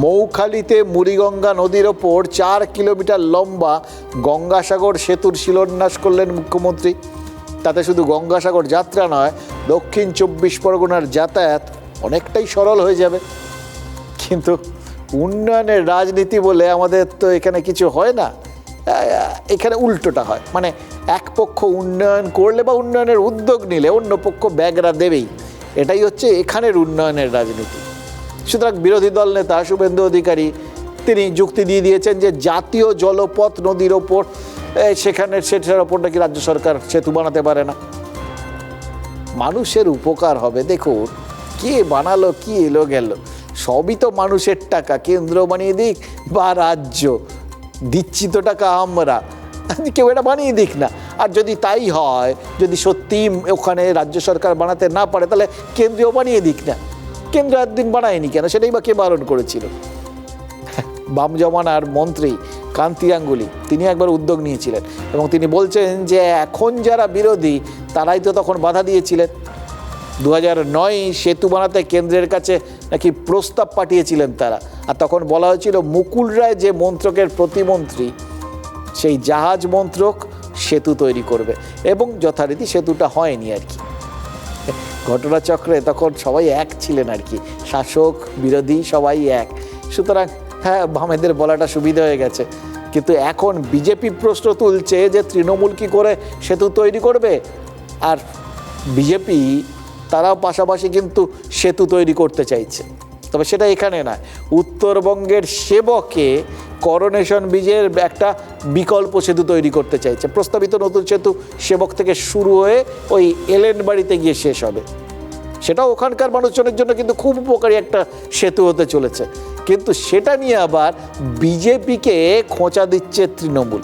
মৌখালীতে মুড়িগঙ্গা নদীর ওপর 4 কিলোমিটার লম্বা গঙ্গাসাগর সেতুর শিলান্যাস করলেন মুখ্যমন্ত্রী। তাতে শুধু গঙ্গাসাগর যাত্রা নয়, দক্ষিণ 24 পরগনার যাতায়াত অনেকটাই সরল হয়ে যাবে। কিন্তু উন্নয়নের রাজনীতি বলে আমাদের তো এখানে কিছু হয় না, এখানে উল্টোটা হয়। মানে এক পক্ষ উন্নয়ন করলে বা উন্নয়নের উদ্যোগ নিলে অন্য পক্ষ ব্যাগরা দেবেই, এটাই হচ্ছে এখানের উন্নয়নের রাজনীতি। সুতরাং বিরোধী দল নেতা শুভেন্দু অধিকারী তিনি যুক্তি দিয়ে দিয়েছেন যে জাতীয় জলপথ নদীর ওপর সেটার ওপর নাকি রাজ্য সরকার সেতু বানাতে পারে না। মানুষের উপকার হবে। দেখুন, কে বানালো কি এলো গেল, সবই তো মানুষের টাকা, কেন্দ্র বানিয়ে দিক বা রাজ্য, দিচ্ছি তো টাকা আমরা, কেউ এটা বানিয়ে দিক না। আর যদি তাই হয়, যদি সত্যি ওখানে রাজ্য সরকার বানাতে না পারে, তাহলে কেন্দ্রীয় বানিয়ে দিক না। কেন্দ্র একদিন বানায়নি কেন, সেটাই বা কে বারণ করেছিল? বাম জমানার মন্ত্রী কান্তি গাঙ্গুলি তিনি একবার উদ্যোগ নিয়েছিলেন এবং তিনি বলছেন যে এখন যারা বিরোধী তারাই তো তখন বাধা দিয়েছিলেন। 2009 সেতু বানাতে কেন্দ্রের কাছে নাকি প্রস্তাব পাঠিয়েছিলেন তারা, আর তখন বলা হয়েছিল মুকুল রায় যে মন্ত্রকের প্রতিমন্ত্রী, সেই জাহাজ মন্ত্রক সেতু তৈরি করবে, এবং যথারীতি সেতুটা হয়নি আর কি। ঘটনাচক্রে তখন সবাই এক ছিলেন আর কি, শাসক বিরোধী সবাই এক। সুতরাং হ্যাঁ, বামেদের বলাটা সুবিধা হয়ে গেছে। কিন্তু এখন বিজেপি প্রশ্ন তুলছে যে তৃণমূল কি করে সেতু তৈরি করবে, আর বিজেপি তারাও পাশাপাশি কিন্তু সেতু তৈরি করতে চাইছে। তবে সেটা এখানে না, উত্তরবঙ্গের সেবকে করোনেশন ব্রিজের একটা বিকল্প সেতু তৈরি করতে চাইছে। প্রস্তাবিত নতুন সেতু সেবক থেকে শুরু হয়ে ওই এলেন বাড়িতে গিয়ে শেষ হবে। সেটাও ওখানকার মানুষজনের জন্য কিন্তু খুব উপকারী একটা সেতু হতে চলেছে। কিন্তু সেটা নিয়ে আবার বিজেপিকে খোঁচা দিচ্ছে তৃণমূল।